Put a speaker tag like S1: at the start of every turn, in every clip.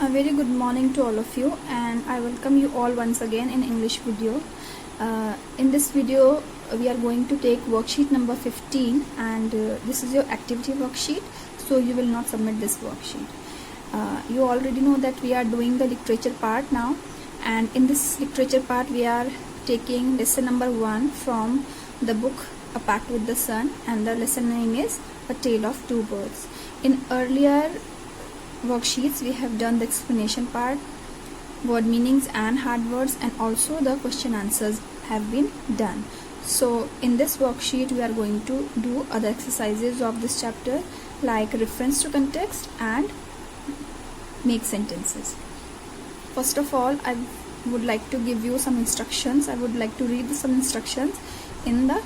S1: A very good morning to all of you, and I welcome you all once again in English video. In this video we are going to take worksheet number 15, and this is your activity worksheet, so you will not submit this worksheet. You already know that we are doing the literature part now, and in this literature part we are taking lesson number 1 from the book A Pact with the Sun, and the lesson name is A Tale of Two Birds. In earlier worksheets we have done the explanation part, word meanings and hard words, and also the question answers have been done. So in this worksheet we are going to do other exercises of this chapter, like reference to context and make sentences. First of all, I would like to give you some instructions. I would like to read some instructions in the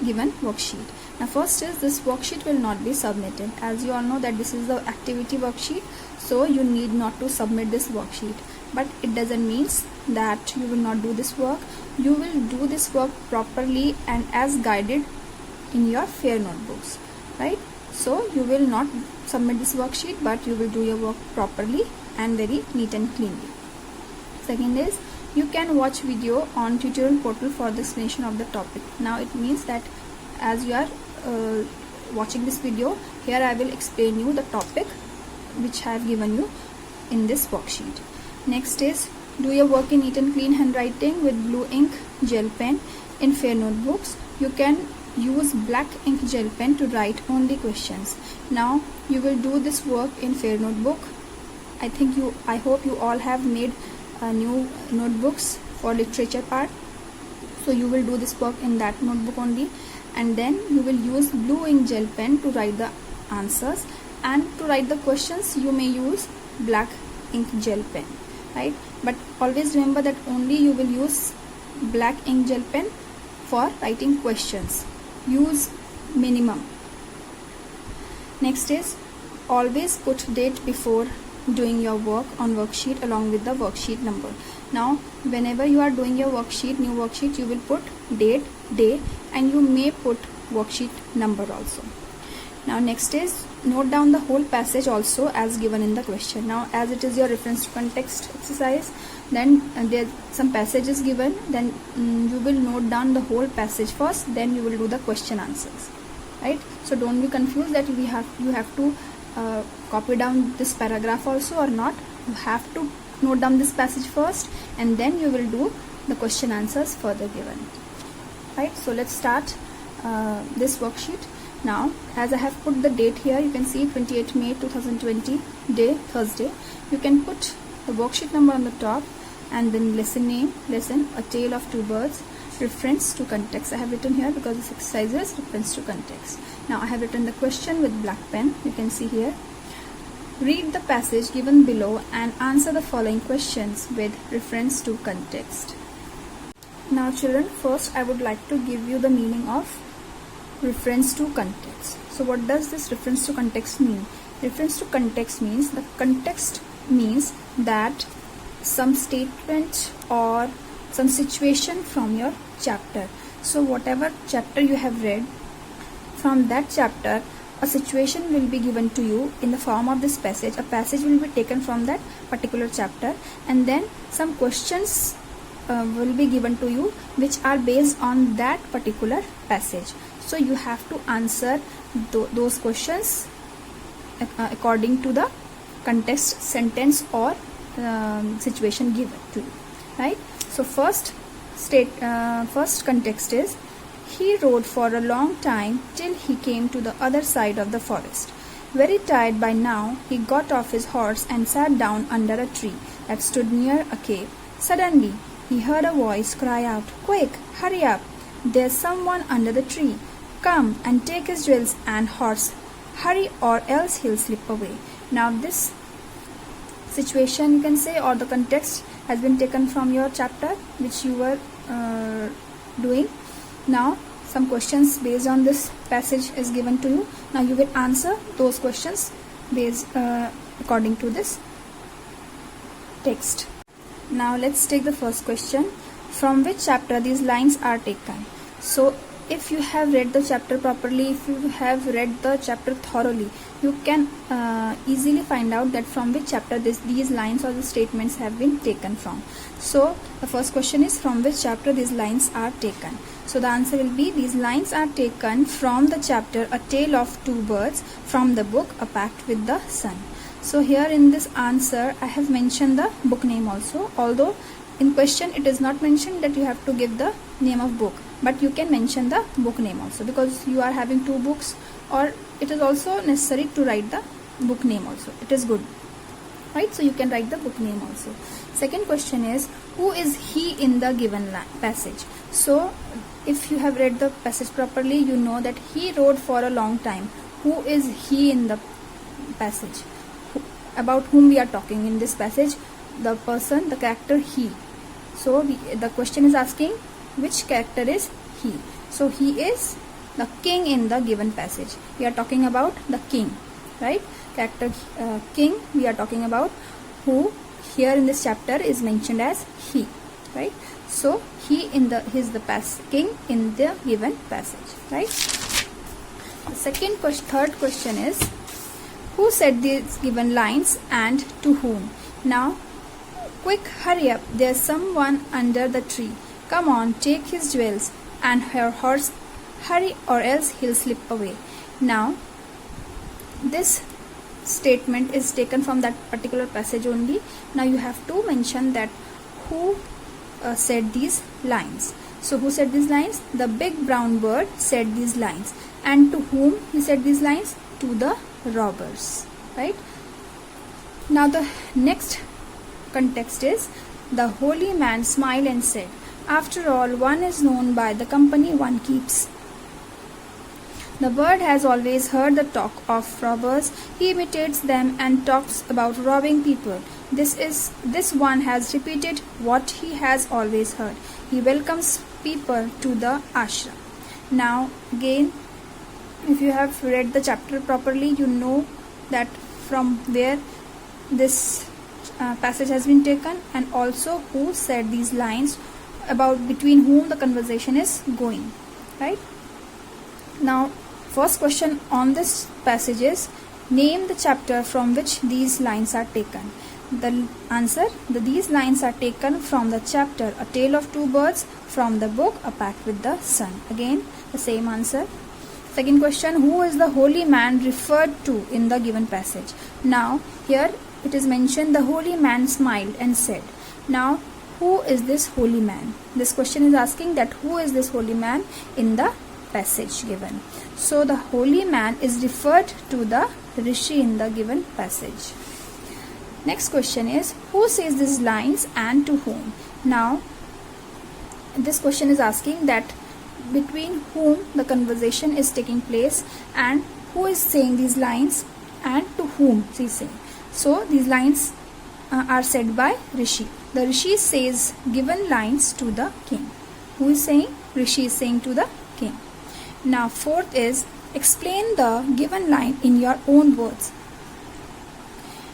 S1: given worksheet. Now first is, this worksheet will not be submitted. As you all know that this is the activity worksheet, so you need not to submit this worksheet, but it doesn't mean that you will not do this work. You will do this work properly and as guided in your fair notebooks, right? So you will not submit this worksheet, but you will do your work properly and very neat and cleanly. Second is, you can watch video on tutorial portal for the explanation of the topic. Now it means that as you are watching this video, here I will explain you the topic which I have given you in this worksheet. Next is, do your work in neat and clean handwriting with blue ink gel pen in fair notebooks. You can use black ink gel pen to write only questions. Now you will do this work in fair notebook. I hope you all have made new notebooks for literature part, so you will do this work in that notebook only, and then you will use blue ink gel pen to write the answers, and to write the questions you may use black ink gel pen, right? But always remember that only you will use black ink gel pen for writing questions. Use minimum. Next is, always put date before doing your work on worksheet along with the worksheet number. Now whenever you are doing your worksheet, new worksheet, you will put date, day, and you may put worksheet number also. Now next is, note down the whole passage also as given in the question. Now as it is your reference to context exercise, then there some passages given, then you will note down the whole passage first, then you will do the question answers, right? So don't be confused that you have to copy down this paragraph also or not. You have to note down this passage first, and then you will do the question answers further given, right? So let's start this worksheet. Now as I have put the date here, you can see 28 May 2020, day Thursday. You can put the worksheet number on the top, and then lesson name, lesson A Tale of Two Birds, reference to context. I have written here because this exercise is reference to context. Now I have written the question with black pen. You can see here. Read the passage given below and answer the following questions with reference to context. Now children, first I would like to give you the meaning of reference to context. So what does this reference to context mean? Reference to context means, the context means that some statement or some situation from your chapter. So whatever chapter you have read, from that chapter a situation will be given to you in the form of this passage. A passage will be taken from that particular chapter, and then some questions will be given to you which are based on that particular passage. So you have to answer those questions according to the context, sentence or situation given to you, right? So first context is, he rode for a long time till he came to the other side of the forest. Very tired by now, he got off his horse and sat down under a tree that stood near a cave. Suddenly he heard a voice cry out, "Quick, hurry up, there's someone under the tree. Come and take his jewels and horse. Hurry or else he'll slip away." Now this situation, you can say, or the context has been taken from your chapter which you were doing. Now some questions based on this passage is given to you. Now you will answer those questions based according to this text. Now let's take the first question. From which chapter these lines are taken? So if you have read the chapter properly, if you have read the chapter thoroughly, you can easily find out that from which chapter these lines or the statements have been taken from. So the first question is, from which chapter these lines are taken? So the answer will be, these lines are taken from the chapter A Tale of Two Birds, from the book A Pact with the Sun. So here in this answer I have mentioned the book name also, although in question it is not mentioned that you have to give the name of book, but you can mention the book name also, because you are having two books, or it is also necessary to write the book name also. It is good, right? So you can write the book name also. Second question is, who is he in the given passage? So if you have read the passage properly, you know that he rode for a long time. Who is he in the passage? About whom we are talking in this passage? The person, the character he. So the question is asking, which character is he? So he is the king in the given passage. We are talking about the king, right? Character king we are talking about, who here in this chapter is mentioned as he, right? So he is the king in the given passage, right? The third question is, who said these given lines and to whom? Now, quick, hurry up, there's someone under the tree. Come on, take his jewels and her horse. Hurry or else he'll slip away. Now, this statement is taken from that particular passage only. Now you have to mention that who said these lines. So who said these lines? The big brown bird said these lines. And to whom he said these lines? To the robbers, right? Now the next context is, the holy man smiled and said, after all, one is known by the company one keeps. The bird has always heard the talk of robbers. He imitates them and talks about robbing people. This one has repeated what he has always heard. He welcomes people to the ashram. Now again, if you have read the chapter properly, you know that from where this passage has been taken, and also who said these lines, about between whom the conversation is going, right? Now first question on this passage is, name the chapter from which these lines are taken. The answer, these lines are taken from the chapter A Tale of Two Birds, from the book A Pact with the Sun. Again the same answer. Second question, who is the holy man referred to in the given passage? Now here it is mentioned, the holy man smiled and said. Now who is this holy man? This question is asking that who is this holy man in the passage given. So the holy man is referred to the rishi in the given passage. Next question is, who says these lines and to whom? Now this question is asking that between whom the conversation is taking place, and who is saying these lines and to whom he is saying. So these lines are said by rishi. The rishi says given lines to the king. Who is saying? Rishi is saying to the king. Now fourth is, explain the given line in your own words.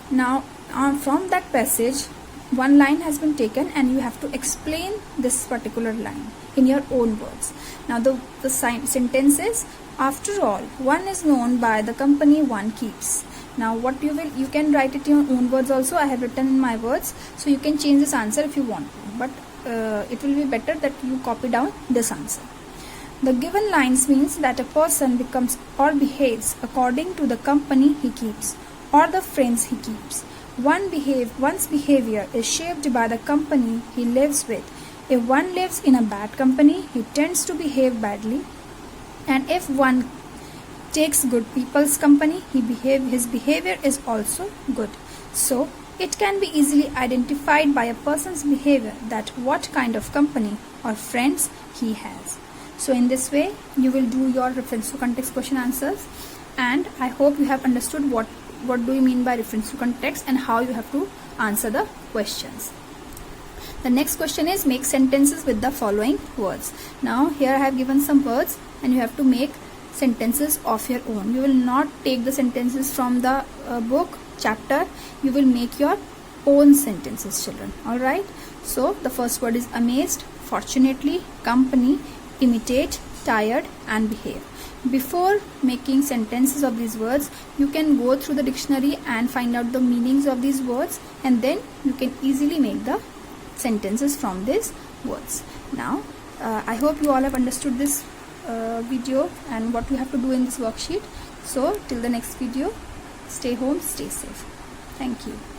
S1: Now from that passage, one line has been taken and you have to explain this particular line in your own words. Now the sentence is, after all, one is known by the company one keeps. Now what you can write it in your own words also. I have written in my words, so you can change this answer if you want to, but it will be better that you copy down this answer. The given lines means that a person becomes or behaves according to the company he keeps or the friends he keeps. One's behavior is shaped by the company he lives with. If one lives in a bad company, he tends to behave badly, and if one takes good people's company, his behavior is also good. So it can be easily identified by a person's behavior that what kind of company or friends he has. So in this way you will do your reference to context question answers, and I hope you have understood what do you mean by reference to context and how you have to answer the questions. The next question is, make sentences with the following words. Now here I have given some words and you have to make sentences of your own. You will not take the sentences from the book, chapter. You will make your own sentences, children. Alright. So the first word is amazed, fortunately, company, imitate, tired, and behave. Before making sentences of these words, you can go through the dictionary and find out the meanings of these words, and then you can easily make the sentences from these words. Now, I hope you all have understood this video and what you have to do in this worksheet. So till the next video, stay home, stay safe. Thank you.